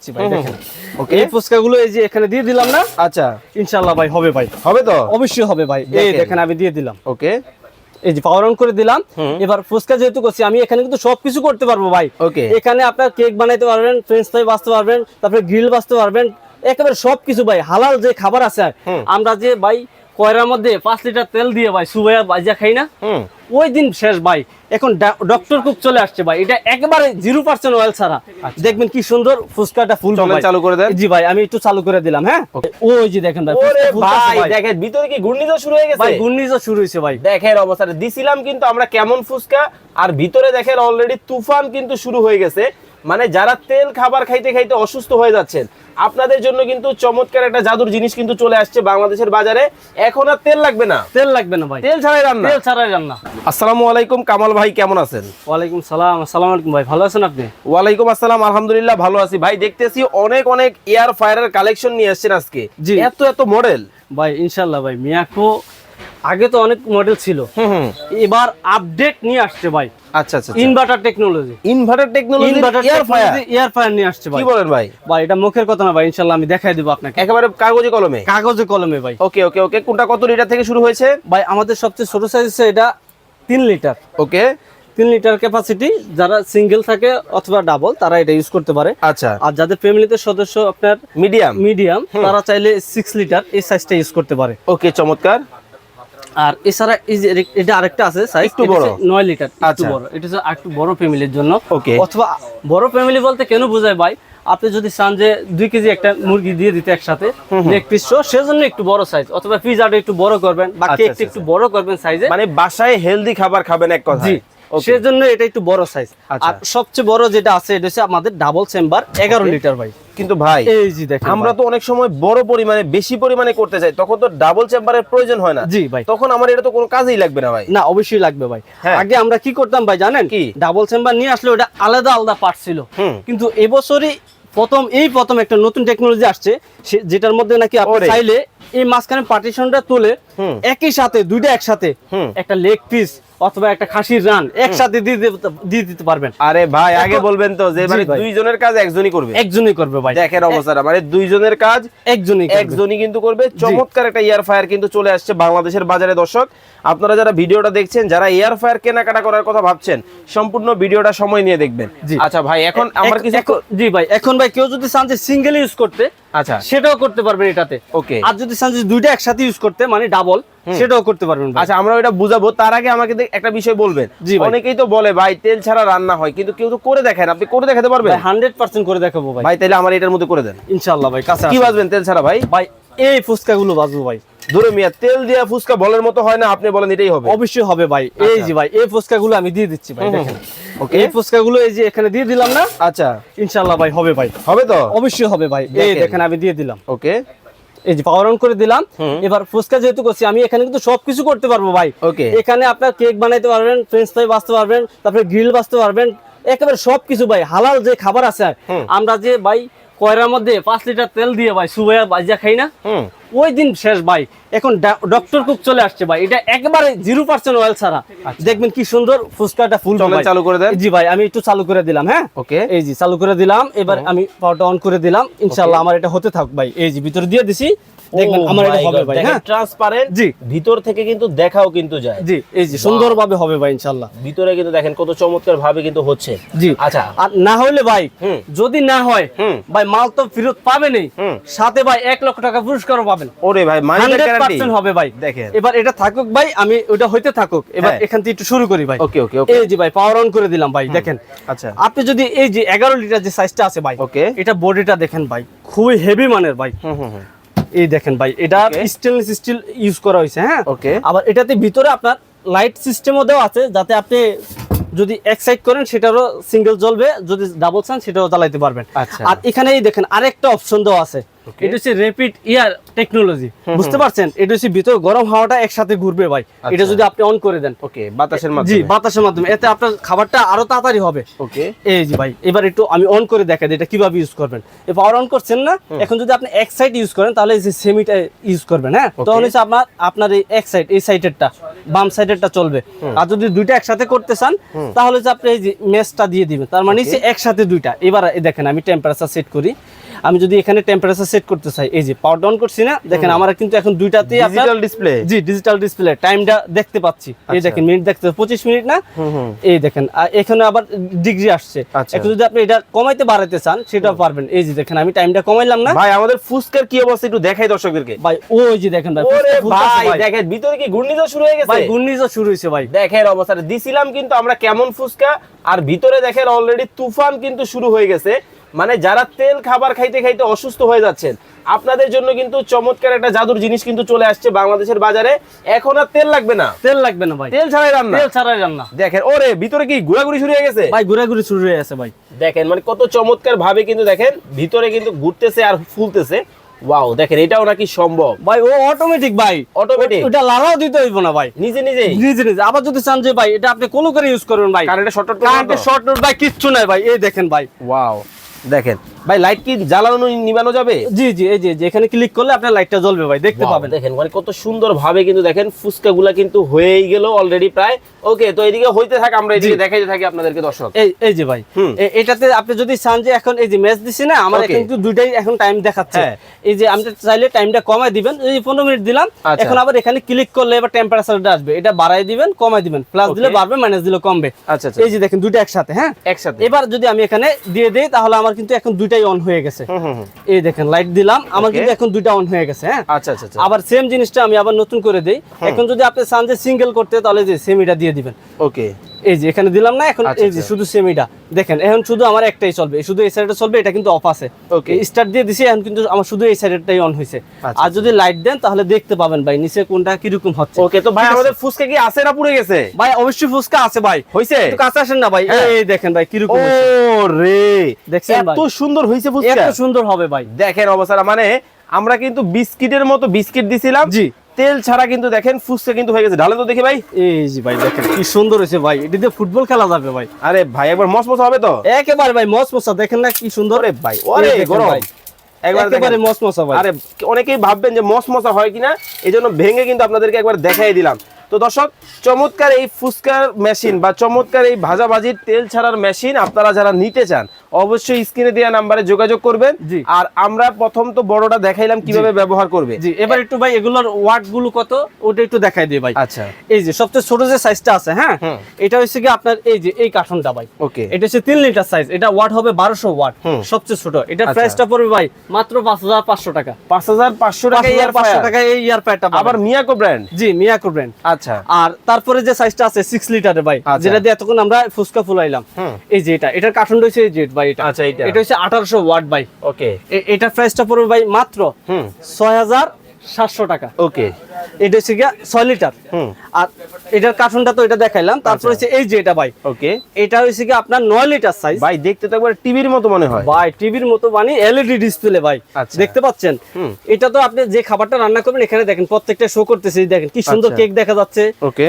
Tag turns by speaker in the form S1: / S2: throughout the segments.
S1: দিচ্ছি ভাই দেখেন। ওকে, এই ফুচকাগুলো এই যে এখানে দিয়ে দিলাম না?
S2: আচ্ছা,
S1: ইনশাআল্লাহ ভাই হবে ভাই।
S2: হবে তো?
S1: অবশ্যই হবে ভাই। এই দেখেন আমি দিয়ে দিলাম।
S2: ওকে,
S1: এই যে পাওয়ার অন করে দিলাম। এবার ফুচকা যেহেতু করছি আমি, এখানে কিন্তু সবকিছু করতে পারবো ভাই।
S2: ওকে,
S1: এখানে আপনার কেক বানাইতে পারবেন, ফ্রেঞ্চ ফ্রাই বানাতে পারবেন, তারপরে গ্রিল বানাতে পারবেন, একেবারে সবকিছু ভাই। হালাল যে খাবার আছে, আমরা যে ভাই কয়রার মধ্যে 5 লিটার তেল দিয়ে ভাই সুবাইয়া ভাজা খাই না, ওই দিন শেষ ভাই। এখন ডক্টর কুক চলে আসছে ভাই, এটা একেবারে 0% অয়েল ছাড়া। দেখবেন কি সুন্দর ফুচকাটা ফুল
S2: চালু করে দেন।
S1: জি ভাই, আমি একটু চালু করে দিলাম। হ্যাঁ, ওই যে দেখেন ভাই,
S2: ওরে ভাই দেখেন ভিতরে কি ঘূর্ণিঝড় শুরু হয়ে গেছে
S1: ভাই। ঘূর্ণিঝড় শুরু হয়েছে ভাই।
S2: দেখেন অবস্থাটা দিছিলাম কিন্তু আমরা কেমন ফুচকা, আর ভিতরে দেখেন অলরেডি তুফান কিন্তু শুরু হয়ে গেছে। মানে যারা তেল খাবার খাইতে খাইতে অসুস্থ হয়ে যাচ্ছেন, আপনাদের জন্য কিন্তু চমৎকার একটা জাদুর জিনিস কিন্তু চলে আসছে বাংলাদেশের বাজারে। এখন আর তেল লাগবে না,
S1: তেল লাগবে না ভাই,
S2: তেল ছাড়াই রান্না,
S1: তেল ছাড়াই রান্না।
S2: আসসালামু আলাইকুম কামাল ভাই, কেমন আছেন?
S1: ওয়ালাইকুম সালাম। আসসালামু আলাইকুম ভাই, ভালো আছেন আপনি?
S2: ওয়ালাইকুম আসসালাম, আলহামদুলিল্লাহ ভালো আছি ভাই। দেখতেছি অনেক অনেক এয়ার ফায়ারের কালেকশন নিয়ে আসছেন আজকে।
S1: জি,
S2: এত এত মডেল
S1: ভাই। ইনশাআল্লাহ ভাই, মিয়াকো আগে তো অনেক মডেল ছিল, এবার আপডেট নিয়ে আসছে ভাই।
S2: আচ্ছা আচ্ছা,
S1: inverter technology,
S2: inverter technology,
S1: air fire নিয়ে আসছে ভাই।
S2: কি বলেন ভাই?
S1: ভাই এটা মুখের কথা না ভাই, ইনশাআল্লাহ আমি দেখাই দেব আপনাকে
S2: একেবারে কাগজে কলমে।
S1: কাগজে কলমে ভাই।
S2: ওকে ওকে ওকে, কোনটা কত লিটার থেকে শুরু হয়েছে?
S1: ভাই আমাদের সবচেয়ে ছোট সাইজ আছে এটা 3 লিটার।
S2: ওকে,
S1: 3 লিটার ক্যাপাসিটি। যারা সিঙ্গেল থাকে অথবা ডাবল তারা এটা ইউজ করতে পারে।
S2: আচ্ছা,
S1: আর যাদের ফ্যামিলিতে সদস্য আপনার মিডিয়াম, তারা চাইলে 6 লিটার এই সাইজটা ইউজ করতে পারে।
S2: ওকে, চমৎকার।
S1: আর এছাড়া এই যে এটা আরেকটা আছে সাইজ
S2: একটু বড়,
S1: 9 লিটার, একটু বড়। এটা হচ্ছে একটু বড় ফ্যামিলির জন্য।
S2: ওকে,
S1: অথবা বড় ফ্যামিলি বলতে কেন বোঝায় ভাই, আপনি যদি চান যে 2 কেজি একটা মুরগি দিয়ে দিতে একসাথে লেগ পিস সহ, সেজন্য একটু বড় সাইজ। অথবা পিজাটা একটু বড় করবেন বা কেকটা একটু বড় করবেন সাইজে,
S2: মানে বাসায় হেলদি খাবার খাবেন এক কথা।
S1: জি, সেজন্য এটা একটু বড় সাইজ। আর সবচেয়ে বড় যেটা আছে এটা হচ্ছে আমাদের ডাবল চেম্বার 11 লিটার ভাই।
S2: কিন্তু ভাই
S1: এই জি দেখেন,
S2: আমরা তো অনেক সময় বড় পরিমাণে বেশি পরিমাণে করতে চাই, তখন তো ডাবল চেম্বারের প্রয়োজন হয় না।
S1: জি ভাই,
S2: তখন আমার এটা তো কোনো কাজেই লাগবে না ভাই।
S1: না, অবশ্যই লাগবে ভাই। আগে আমরা কি করতাম ভাই জানেন? কি, ডাবল চেম্বার নিয়ে আসলে ওটা আলাদা আলাদা পার্ট ছিল। কিন্তু এবছরই প্রথম একটা নতুন টেকনোলজি আসছে, যেটার মধ্যে নাকি আপনি চাইলে এই মাঝখানে পার্টিশনটা তুলে একই সাথে দুইটা একসাথে একটা লেগ পিস অথবা একটা খাসির রান একসাথে দিয়ে দিতে পারবেন।
S2: আরে ভাই আগে বলবেন তো যে মানে দুইজনের কাজ একজনই করবে ভাই। দেখেন অবস্থাটা, মানে দুইজনের কাজ একজনই কিন্তু করবে। চমৎকার একটা এয়ার ফায়ার কিন্তু চলে আসছে বাংলাদেশের বাজারে। দর্শক আপনারা যারা ভিডিওটা দেখছেন, যারা এয়ার ফায়ার কেনাকাটা করার কথা ভাবছেন, সম্পূর্ণ ভিডিওটা সময় নিয়ে দেখবেন। আচ্ছা ভাই, এখন আমার কিছু
S1: জি ভাই, এখন ভাই কেউ যদি চান যে সিঙ্গেল ইউজ করতে, আচ্ছা সেটাও করতে পারবেন এটাতে। ওকে, আর যদি চান যে দুইটা একসাথে ইউজ করতে মানে ডাবল, সেটাও করতে পারবেন।
S2: আচ্ছা, আমরা এটা বুঝাবো, তার আগে আমাকে একটা বিষয় বলবেন। অনেকেই তো বলে ভাই তেল ছাড়া রান্না হয়, কিন্তু কেউ তো করে দেখেন, আপনি করে দেখাতে পারবেন?
S1: 100% করে দেখাবো ভাই।
S2: ভাই তাহলে আমার এটার মধ্যে করে দেন
S1: ইনশাআল্লাহ ভাই। কাছে
S2: কি বাজবেন তেল ছাড়া? ভাই
S1: ভাই এই ফুচকাগুলো বাজবো ভাই।
S2: ধরে মিয়া, তেল দিয়া ফুচকা বলের মতো হয় না, আপনি বলেন এটাই হবে?
S1: অবশ্যই হবে ভাই। এই যে ভাই এই ফুচকাগুলো আমি দিয়ে দিচ্ছি ভাই দেখেন। ওকে, এই ফুচকাগুলো এই যে এখানে দিয়ে দিলাম না?
S2: আচ্ছা,
S1: ইনশাআল্লাহ ভাই হবে ভাই।
S2: হবে তো?
S1: অবশ্যই হবে ভাই। এই দেখেন আমি দিয়ে দিলাম।
S2: ওকে,
S1: এই যে পাওয়ার অন করে দিলাম। এবার ফুচকা যেহেতু করছি আমি, এখানে কিন্তু সবকিছু করতে পারবো ভাই।
S2: ওকে,
S1: এখানে আপনার কেক বানাইতে পারবেন, ফ্রেঞ্চ ফ্রাই বানাতে পারবেন, তারপরে গ্রিল বানাতে পারবেন, একেবারে সবকিছু ভাই। হালাল যে খাবার আছে, আমরা যে ভাই কয়রার মধ্যে 5 লিটার তেল দিয়ে ভাই সুবাইয়া ভাজা খাই না, ওই দিন শেষ ভাই। এখন ডক্টর কুক চলে আসছে ভাই, এটা একেবারে 0% অয়েল ছাড়া। দেখবেন কি সুন্দর ফুচকাটা ফুল
S2: চালু করে দেন।
S1: জি ভাই, আমি একটু চালু করে দিলাম। হ্যাঁ, ওকে, এই জি চালু করে দিলাম। এবার আমি পাওয়ারটা অন করে দিলাম। ইনশাআল্লাহ আমার এটা হতে থাক ভাই। এই যে ভিতরে দিয়ে দিছি, দেখবেন আমার এটা হবে ভাই। হ্যাঁ,
S2: ট্রান্সপারেন্ট, জি, ভিতর থেকে কিন্তু দেখাও কিন্তু যায়।
S1: জি, এই যে সুন্দরভাবে হবে ভাই ইনশাআল্লাহ।
S2: ভিতরে কিন্তু দেখেন কত চমৎকার ভাবে কিন্তু হচ্ছে। জি, আচ্ছা,
S1: আর না হলে ভাই, যদি না হয় ভাই মাল তো ফেরত পাবেনই, সাথে ভাই 1 লক্ষ টাকা পুরস্কারও পাবেন।
S2: ওরে ভাই,
S1: 100% হবে ভাই। দেখেন এবার এটা থাকুক ভাই, আমি ওটা হইতে থাকুক। এবার এখান থেকে একটু শুরু করি ভাই। ওকে ওকে ওকে, এই যে ভাই পাওয়ার অন করে দিলাম ভাই দেখেন। আচ্ছা, আপনি যদি এই যে 11 লিটার যে সাইজটা আছে ভাই, ওকে, এটা বডিটা দেখেন ভাই, খুবই হেভি মানের ভাই। এই দেখেন ভাই, এটা স্টেনলেস স্টিল ইউজ করা হয়েছে। হ্যাঁ, ওকে, আবার এটাতে ভিতরে আপনার লাইট সিস্টেমও দেওয়া আছে, যাতে আপনি যদি এক সাইড করেন সেটারও সিঙ্গেল জ্বলবে, যদি ডাবল চান সেটাও জ্বালাইতে পারবেন। আর এখানে এই দেখেন আরেকটা অপশন দেওয়া আছে, এটা হচ্ছে র্যাপিড এয়ার টেকনোলজি। বুঝতে পারছেন? এটা হচ্ছে ভিতরে গরম হাওয়াটা একসাথে ঘুরবে ভাই, এটা যদি আপনি অন করে দেন। ওকে, বাতাসের মাধ্যমে। জি, বাতাসের মাধ্যমে, এতে আপনার খাবারটা আরো তাড়াতাড়ি হবে। ওকে, এই যে ভাই এবার একটু আমি অন করে দেখাই এটা কিভাবে ইউজ করবেন। এই পাওয়ার অন করছেন না, এখন যদি আপনি এক সাইড ইউজ করেন তাহলে এই যে সেমিটা ইউজ করবেন। হ্যাঁ, তখন হচ্ছে আপনার এই এক সাইড, এই সাইডেরটা, বাম সাইডেরটা চলবে। আর যদি দুইটা একসাথে করতে চান তাহলে হচ্ছে আপনি এই যে মেশটা দিয়ে দিবেন, তার মানে হচ্ছে একসাথে দুইটা। এবার দেখেন আমি টেম্পারেচার সেট করি। আমি যদি এখানে টেম্পারেচার সেট করতে চাই, এই যে পাওয়ার ডাউন করছি না, দেখেন আমার কিন্তু এখন দুইটাতেই
S2: ডিজিটাল ডিসপ্লে।
S1: জি, ডিজিটাল ডিসপ্লে, টাইমটা দেখতে পাচ্ছি। এই দেখেন মিনিট দেখতে 25 মিনিট না, এই দেখেন এখানে আবার ডিগ্রি আসছে। এখন যদি আপনি এটা কমাইতে বাড়াইতে চান সেটাও পারবেন। এই যে দেখেন আমি টাইমটা কমাইলাম না
S2: ভাই। আমাদের ফুসকার কি অবস্থা একটু দেখাই দর্শকদেরকে
S1: ভাই। ওই যে দেখেন ভাই,
S2: ওরে ভাই দেখেন ভিতরে কি ঘূর্ণিঝড় শুরু হয়ে গেছে
S1: ভাই, ঘূর্ণিঝড় শুরু হয়েছে ভাই।
S2: দেখেন অবস্থাটা দিছিলাম কিন্তু আমরা কেমন ফুসকা, আর ভিতরে দেখেন অলরেডি তুফান কিন্তু শুরু হয়ে গেছে। মানে যারা তেল খাবার খাইতে খাইতে অসুস্থ হয়ে যাচ্ছেন, আপনাদের জন্য কিন্তু চমৎকার একটা জাদুর জিনিস কিন্তু চলে আসছে বাংলাদেশের বাজারে। এখন আর তেল লাগবে না,
S1: তেল লাগবে না ভাই,
S2: তেল ছাড়াই রান্না,
S1: তেল ছাড়াই রান্না।
S2: দেখেন ওরে ভিতরে কি ঘোরাঘুরি শুরু হয়ে গেছে
S1: ভাই, ঘোরাঘুরি শুরু হয়ে গেছে ভাই।
S2: দেখেন মানে কত চমৎকার ভাবে কিন্তু দেখেন ভিতরে কিন্তু ঘুরতেছে আর ফুলতেছে। ওয়াও, দেখেন এটাও নাকি সম্ভব
S1: ভাই। ও অটোমেটিক ভাই,
S2: অটোমেটিক,
S1: ওটা লাগাও দিতে হইব না ভাই,
S2: নিজে নিজে
S1: নিজে নিজে। আবার যদি চান যে ভাই এটা আপনি কোলো করে ইউজ করবেন ভাই,
S2: কারেন্টে
S1: শর্ট নোট ভাই কিচ্ছু নাই ভাই। এই দেখেন ভাই,
S2: ওয়াও দেখেন ভাই লাইট কি জ্বালানো নিবানো যাবে?
S1: জি জি, এই যে এখানে ক্লিক করলে আপনার লাইটটা জ্বলবে ভাই, দেখতে পাবেন।
S2: দেখেন মানে কত সুন্দর ভাবে কিন্তু দেখেন ফুসকাগুলা কিন্তু হয়েই গেল অলরেডি প্রায়। ওকে, তো এদিকে হইতে থাক, আমরা এদিকে দেখাইতে থাকি আপনাদেরকে দর্শক।
S1: এই যে ভাই, এটাতে আপনি যদি চান যে এখন এই যে ম্যাচ দিছি না, আমার এখন কিন্তু দুইটাই এখন টাইম দেখাচ্ছে। এই যে আমি চাইলে টাইমটা কমাই দিবেন, এই 15 মিনিট দিলাম, এখন আবার এখানে ক্লিক করলে এবার টেম্পারেচারটা আসবে, এটা বাড়াই দিবেন কমাই দিবেন, প্লাস দিলে বাড়বে মাইনাস দিলে কমবে।
S2: আচ্ছা,
S1: এই যে দেখেন দুইটা একসাথে, হ্যাঁ
S2: একসাথে।
S1: এবার যদি আমি এখানে দিয়ে দেই তাহলে আমার কিন্তু এখন দুইটাই অন হয়ে গেছে। এই দেখেন লাইট দিলাম, আমার কিন্তু এখন দুইটা অন হয়ে গেছে। হ্যাঁ,
S2: আচ্ছা আচ্ছা।
S1: আবার সেম জিনিসটা আমি আবার নতুন করে দেই। এখন যদি আপনি চান যে সিঙ্গেল করতে, তাহলে যে সেম এটা দিয়ে দিবেন।
S2: ওকে,
S1: এই যে এখানে দিলাম না, এখন এই যে শুধু সেমিটা দেখেন, এখন শুধু আমার একটাই চলবে, শুধু এই সাইডে চলবে, এটা কিন্তু অফ আছে।
S2: ওকে,
S1: স্টার্ট দিয়ে দিছি, এখন কিন্তু আমার শুধু এই সাইডেরটাই অন হইছে। আর যদি লাইট দেন তাহলে দেখতে পাবেন ভাই নিচে কোনটা কি রকম হচ্ছে।
S2: ওকে, তো ভাই আমাদের ফুসকা কি আছে না পুড়ে গেছে?
S1: ভাই অবশ্যই ফুসকা আছে ভাই,
S2: হইছে,
S1: একটু কাছে আসেন না ভাই। এই দেখেন ভাই কি রকম হচ্ছে।
S2: ও রে,
S1: দেখছেন ভাই
S2: এত সুন্দর হইছে ফুসকা,
S1: এত সুন্দর হবে ভাই।
S2: দেখেন অবস্থা, মানে আমরা কিন্তু বিস্কিটের মতো বিস্কিট দিছিলাম,
S1: জি,
S2: তেল ছাড়া কিন্তু দেখেন ফুসকা কিন্তু হয়ে গেছে। ঢালেন তো দেখি ভাই।
S1: এই যে ভাই দেখেন কি সুন্দর হয়েছে ভাই, এটা দিয়ে ফুটবল খেলা যাবে ভাই।
S2: আরে ভাই একবার মসমস হবে তো
S1: একেবারে ভাই মসমসা, দেখেন না কি সুন্দর।
S2: আরে ভাই ওরে গরম,
S1: একেবারে মসমসা ভাই।
S2: আরে অনেকেই ভাববেন যে মসমসা হয় কিনা, এইজন্য ভেঙে কিন্তু আপনাদেরকে একবার দেখাই দিলাম। তো দর্শক, চমৎকার এই ফুসকার মেশিন বা চমৎকার এই ভাজাভাজির তেল ছাড়ার মেশিন আপনারা যারা নিতে চান অবশ্যই স্ক্রিনে দেওয়া নাম্বারে যোগাযোগ করবেন। আর আমরা প্রথম তো বড়টা দেখাইলাম কিভাবে ব্যবহার করবে।
S1: জি, এবার একটু ভাই এগুলোর ওয়াট গুলো কত ওটা একটু দেখাই দিই ভাই।
S2: আচ্ছা,
S1: এই যে সবচেয়ে ছোট যে সাইজটা আছে, হ্যাঁ এটা হচ্ছে কি আপনার এই যে এই কার্টনটা ভাই।
S2: ওকে,
S1: এটা হচ্ছে 3 লিটার সাইজ, এটা ওয়াট হবে 1200 ওয়াট, সবচেয়ে ছোট। এটা প্রাইসটা পড়বে ভাই মাত্র 5500 টাকা।
S2: 5500 টাকা ইয়ার
S1: 500 টাকা এই ইয়ার প্যাডটা,
S2: আবার মিয়াকো ব্র্যান্ড।
S1: জি, মিয়াকো ব্র্যান্ড।
S2: আচ্ছা,
S1: আর তারপরে যে সাইজটা আছে 6 লিটারের ভাই, যেটা দিয়ে এতক্ষণ আমরা ফুসকা ফুলাইলাম, এই যে এটার কার্টন রয়েছে এই যে ভাই, এটা
S2: আচ্ছা,
S1: এটা হচ্ছে 1800 ওয়াট ভাই।
S2: ওকে,
S1: এটার প্রাইসটা পড়বে ভাই মাত্র 6700 টাকা।
S2: ওকে,
S1: এটা হচ্ছে 6 লিটার। আর এটার কার্টনটা তো এটা দেখাইলাম, তারপর হচ্ছে এই যে এটা ভাই।
S2: ওকে,
S1: এটা হচ্ছে কি আপনার 9 লিটার সাইজ
S2: ভাই, দেখতে তো একবার টিভির মতো মনে হয়
S1: ভাই, টিভির মতো মানে এলইডি ডিসপ্লে ভাই। দেখতে পাচ্ছেন, এটা তো আপনি যে খাবারটা রান্না করবেন এখানে দেখেন প্রত্যেকটা শো করতেছে, দেখেন কি সুন্দর কেক দেখা যাচ্ছে।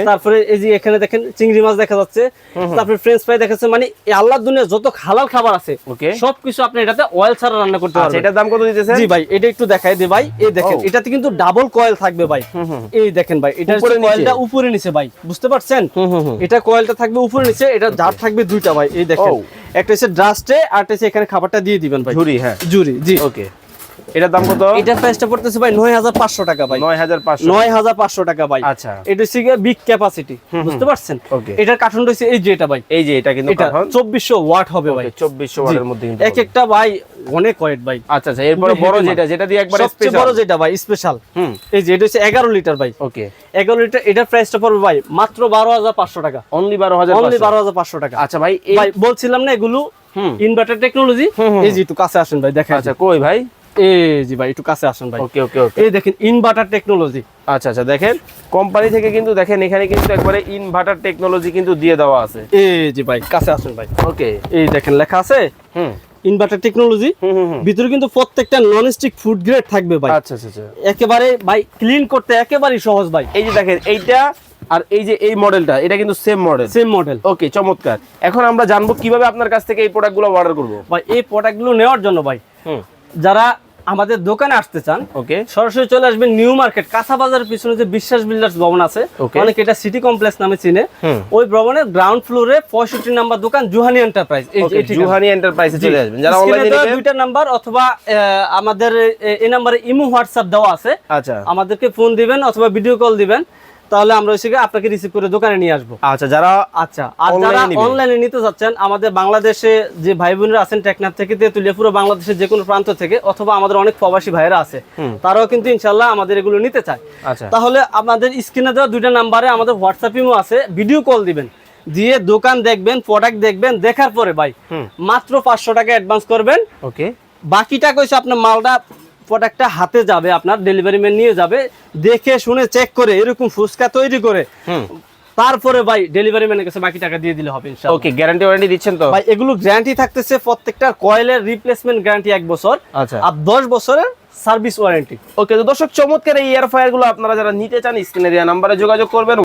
S1: তারপরে এই যে এখানে দেখেন চিংড়ি মাছ দেখা যাচ্ছে, তারপরে ফ্রেঞ্চ ফ্রাই দেখা যাচ্ছে। মানে এই আল্লাহর দুনিয়ার যত হালাল খাবার আছে সবকিছু আপনি এটাতে অয়েল ছাড়া রান্না করতে পারবেন।
S2: এটার দাম কত দিতেছেন?
S1: জি ভাই, এটা একটু দেখাই দে ভাই। এই দেখেন এটাতে কিন্তু ডাবল কয়েল থাকবে ভাই। এই দেখেন ভাই, এটার কয়েলটা উপরে নিচে ভাই, বুঝতে পারছেন? এটা কয়েলটা থাকবে উপরে নিচে, এটা জার থাকবে দুইটা ভাই। এই দেখেন একটা হচ্ছে ড্রাস্টে, আর একটা হচ্ছে এখানে খাবারটা দিয়ে দিবেন ভাই।
S2: ঝুরি, হ্যাঁ
S1: ঝুরি, জি।
S2: ওকে, এটার দাম কত?
S1: এটার প্রাইসটা পড়তেছে ভাই 9500 টাকা ভাই।
S2: 9500
S1: টাকা ভাই।
S2: আচ্ছা,
S1: এটা হচ্ছে বিগ ক্যাপাসিটি, বুঝতে পারছেন?
S2: ওকে,
S1: এটার কার্টন রয়েছে এই যে এটা ভাই,
S2: এই যে এটা কিন্তু কার্টন
S1: 2400 ওয়াট হবে ভাই।
S2: 2400 ওয়াটের মধ্যে কিন্তু
S1: এক একটা ভাই অনেক ওয়েট ভাই।
S2: আচ্ছা আচ্ছা, এরপর বড় যেটা দিয়ে একবার
S1: সবচেয়ে বড় যেটা ভাই স্পেশাল, এই যে এটা হচ্ছে 11 লিটার ভাই।
S2: ওকে,
S1: 11 লিটার, এটার প্রাইসটা পড়বে ভাই মাত্র 12500 টাকা।
S2: অনলি 12500
S1: টাকা।
S2: আচ্ছা ভাই,
S1: ভাই বলছিলাম না এগুলো ইনভার্টার টেকনোলজি। এই যে একটু কাছে আসেন ভাই, দেখেন।
S2: আচ্ছা, কই ভাই?
S1: এই যে ভাই একটু কাছে আসেন ভাই।
S2: ওকে ওকে ওকে,
S1: এই দেখেন ইনভার্টার টেকনোলজি।
S2: আচ্ছা আচ্ছা, দেখেন কোম্পানি থেকে কিন্তু দেখেন এখানে কিন্তু একবারে ইনভার্টার টেকনোলজি কিন্তু দিয়ে দেওয়া আছে।
S1: এই যে ভাই কাছে আসেন ভাই।
S2: ওকে,
S1: এই দেখেন লেখা আছে ইনভার্টার টেকনোলজি। ভিতরে কিন্তু প্রত্যেকটা ননস্টিক ফুড গ্রেড থাকবে ভাই।
S2: আচ্ছা আচ্ছা,
S1: একেবারে ভাই ক্লিন করতে একেবারেই সহজ ভাই।
S2: এই যে দেখেন এইটা আর এই যে এই মডেলটা, এটা কিন্তু সেম মডেল। ওকে, চমৎকার। এখন আমরা জানবো কিভাবে আপনার কাছ থেকে এই প্রোডাক্টগুলো অর্ডার করব।
S1: ভাই এই প্রোডাক্টগুলো নেওয়ার জন্য ভাই যারা আমাদের দোকানে আসতে চান,
S2: ওকে,
S1: সরাসরি চলে আসবেন নিউ মার্কেট কাঁচা বাজারের পিছনে যে বিশ্বাস বিল্ডার্স ভবন আছে, অনেক এটা সিটি কমপ্লেক্স নামে চিনে, ওই ভবনের গ্রাউন্ড ফ্লোরে 65 নাম্বার দোকান জুহানি এন্টারপ্রাইজ।
S2: জুহানি এন্টারপ্রাইজে চলে আসবেন। যারা অনলাইনে নেবেন
S1: দুইটা নাম্বার অথবা আমাদের এই নম্বরে ইমো হোয়াটসঅ্যাপ দেওয়া আছে,
S2: আচ্ছা,
S1: আমাদেরকে ফোন দিবেন অথবা ভিডিও কল দিবেন, তাহলে আমরা ওই থেকে আপনাকে রিসিভ করে দোকানে নিয়ে আসবো।
S2: আচ্ছা, যারা
S1: আর যারা অনলাইনে নিতে যাচ্ছেন, আমাদের বাংলাদেশে যে ভাই বোনেরা আছেন টেকনাফ থেকে তেতুলিয়া, পুরো বাংলাদেশের যে কোনো প্রান্ত থেকে, অথবা আমাদের অনেক প্রবাসী ভাইরা আছে, তারাও কিন্তু ইনশাআল্লাহ আমাদের এগুলো নিতে চায়।
S2: আচ্ছা,
S1: তাহলে আমাদের স্ক্রিনে দেওয়া দুইটা নাম্বারে আমাদের হোয়াটসঅ্যাপ ইমো আছে, ভিডিও কল দিবেন, দিয়ে দোকান দেখবেন, প্রোডাক্ট দেখবেন, দেখার পরে ভাই মাত্র 500 টাকা অ্যাডভান্স করবেন।
S2: ওকে,
S1: বাকি টাকা হচ্ছে আপনার মালটা প্রোডাক্টটা হাতে যাবে, আপনার ডেলিভারি ম্যান নিয়ে যাবে, দেখে শুনে চেক করে এরকম ফুসকা তৈরি করে তারপরে ভাই ডেলিভারি ম্যানের কাছে বাকি টাকা দিয়ে দিলে হবে ইনশাআল্লাহ।
S2: ওকে, গ্যারান্টি ওয়ারেন্টি দিচ্ছেন তো
S1: ভাই? এগুলো গ্যারান্টি থাকতেছে, প্রত্যেকটা কয়েলের রিপ্লেসমেন্ট গ্যারান্টি 1 বছর,
S2: আচ্ছা,
S1: আর 10 বছরের সার্ভিস ওয়ারেন্টি।
S2: ওকে, তো দর্শক চমৎকার এই এয়ার ফায়ার গুলো আপনারা যারা নিতে চান স্ক্রিনে দেওয়া নাম্বারে যোগাযোগ করবেন।